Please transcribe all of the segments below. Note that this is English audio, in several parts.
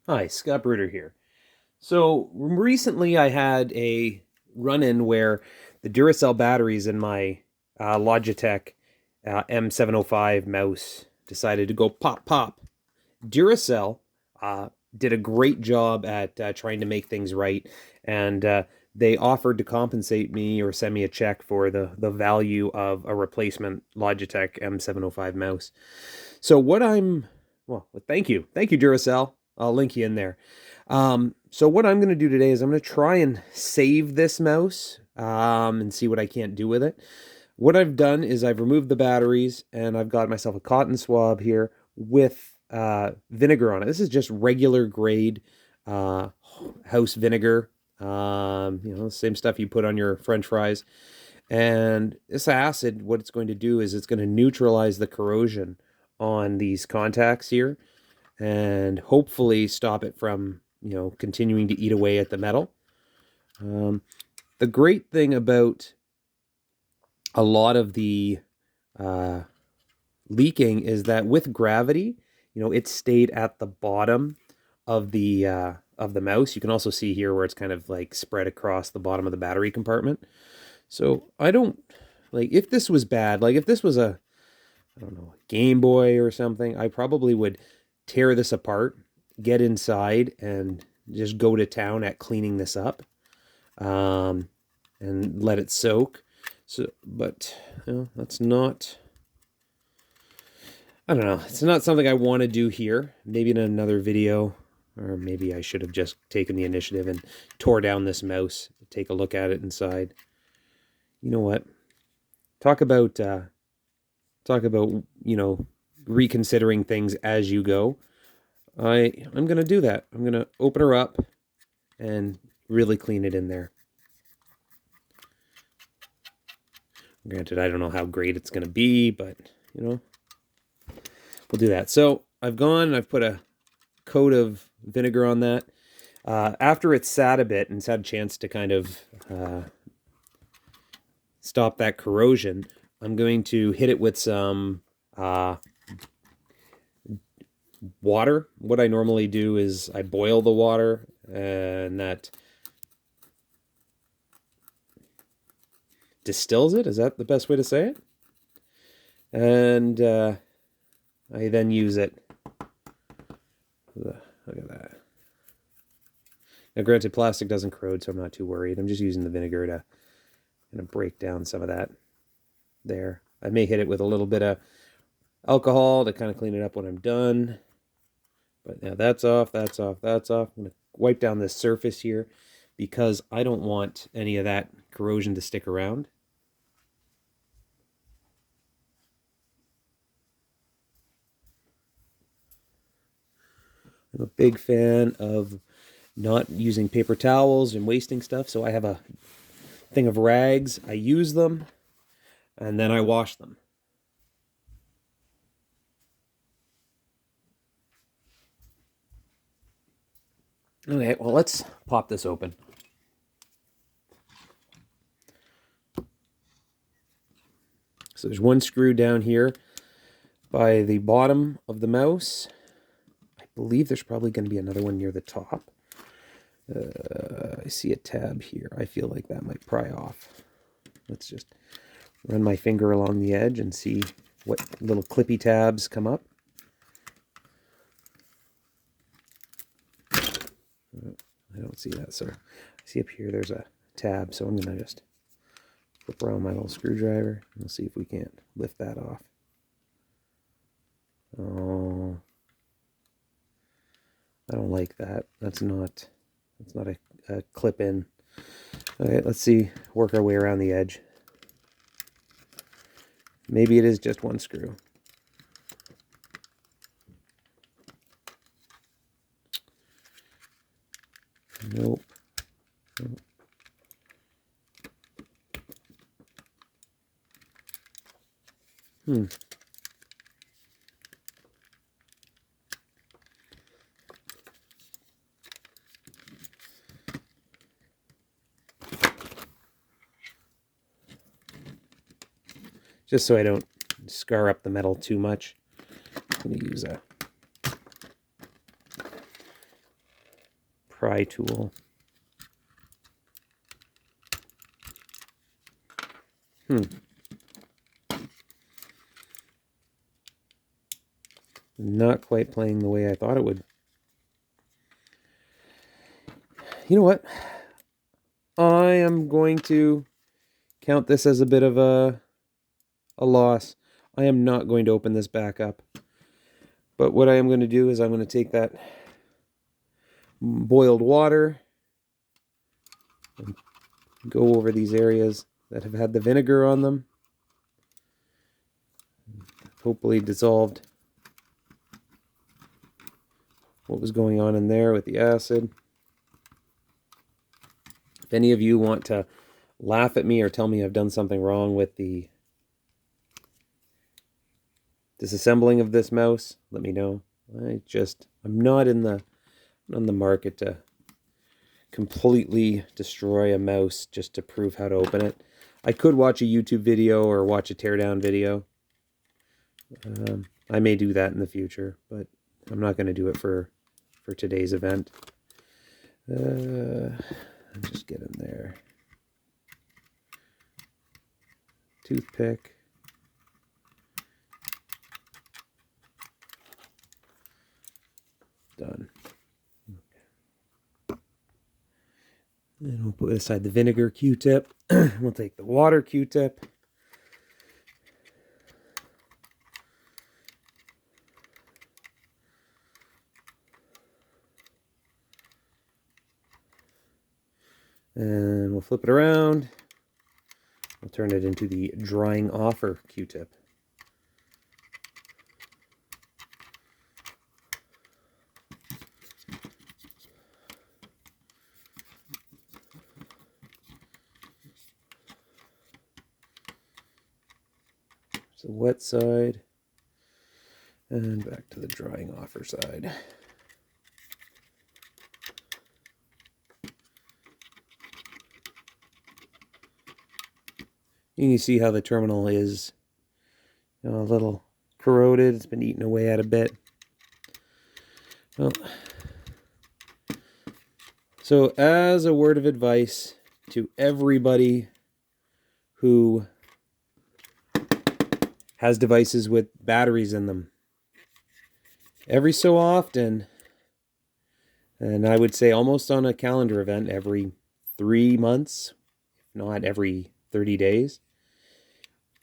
Hi, Scott Bruder here. So recently I had a run-in where the Duracell batteries in my Logitech M705 mouse decided to go pop pop. Duracell did a great job at trying to make things right, and they offered to compensate me or send me a check for the value of a replacement Logitech M705 mouse. So thank you Duracell. I'll link you in there. So what I'm going to do today is I'm going to try and save this mouse and see what I can't do with it. What I've done is I've removed the batteries and I've got myself a cotton swab here with vinegar on it. This is just regular grade house vinegar. The same stuff you put on your French fries. And this acid, what it's going to do is it's going to neutralize the corrosion on these contacts here and hopefully stop it from, continuing to eat away at the metal. The great thing about a lot of the leaking is that with gravity, it stayed at the bottom of the mouse. You can also see here where it's kind of like spread across the bottom of the battery compartment. So I don't, if this was bad, if this was a Game Boy or something, I probably would tear this apart, get inside, and just go to town at cleaning this up, and let it soak. But that's not. I don't know. It's not something I want to do here. Maybe in another video, or maybe I should have just taken the initiative and tore down this mouse, take a look at it inside. You know what? Talk about reconsidering things as you go. I'm going to do that. I'm going to open her up and really clean it in there. Granted, I don't know how great it's going to be, but, we'll do that. So I've put a coat of vinegar on that. After it's sat a bit and it's had a chance to kind of stop that corrosion, I'm going to hit it with some water. What I normally do is I boil the water, and that distills it. Is that the best way to say it? And I then use it. Look at that. Now, granted, plastic doesn't corrode, so I'm not too worried. I'm just using the vinegar to kind of break down some of that there. I may hit it with a little bit of alcohol to kind of clean it up when I'm done. But now that's off, that's off, that's off. I'm going to wipe down this surface here because I don't want any of that corrosion to stick around. I'm a big fan of not using paper towels and wasting stuff, so I have a thing of rags. I use them, and then I wash them. Okay, well, let's pop this open. So there's one screw down here by the bottom of the mouse. I believe there's probably going to be another one near the top. I see a tab here. I feel like that might pry off. Let's just run my finger along the edge and see what little clippy tabs come up. I don't see that, so I see up here there's a tab, so I'm going to just flip around my little screwdriver and we'll see if we can't lift that off. Oh, I don't like that. That's not a clip in. Okay, let's see, work our way around the edge. Maybe it is just one screw. Nope. Just so I don't scar up the metal too much, I'm going to use a pry tool. Not quite playing the way I thought it would. You know what? I am going to count this as a bit of a loss. I am not going to open this back up. But what I am going to do is I'm going to take that boiled water and go over these areas that have had the vinegar on them. Hopefully dissolved what was going on in there with the acid. If any of you want to laugh at me or tell me I've done something wrong with the disassembling of this mouse, let me know. I'm not on the market to completely destroy a mouse just to prove how to open it. I could watch a YouTube video or watch a teardown video. I may do that in the future, but I'm not going to do it for today's event. Just get in there. Toothpick. Done. And we'll put aside the vinegar Q-tip. We'll take the water Q-tip. And we'll flip it around. We'll turn it into the drying offer Q-tip. It's the wet side. And back to the drying offer side. You can see how the terminal is a little corroded. It's been eaten away at a bit. Well, so as a word of advice to everybody who has devices with batteries in them, every so often, and I would say almost on a calendar event, every 3 months, if not every 30 days,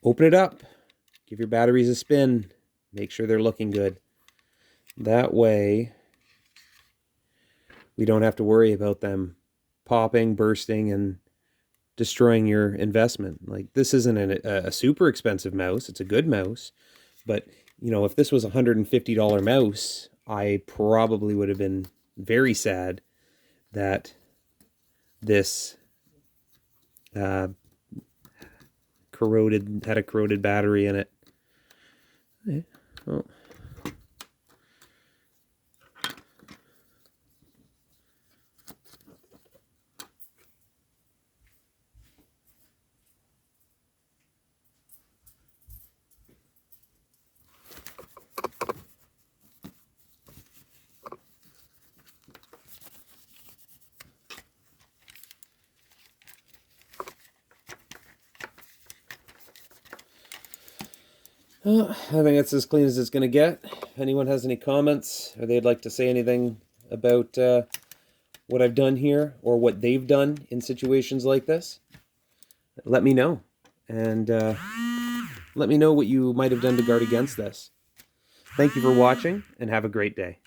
open it up, give your batteries a spin, make sure they're looking good. That way, we don't have to worry about them popping, bursting, and destroying your investment. Like, this isn't a super expensive mouse. It's a good mouse. But, you know, if this was a $150 mouse, I probably would have been very sad that this had a corroded battery in it. Okay. Well, I think that's as clean as it's going to get. If anyone has any comments or they'd like to say anything about what I've done here or what they've done in situations like this, let me know. And let me know what you might have done to guard against this. Thank you for watching and have a great day.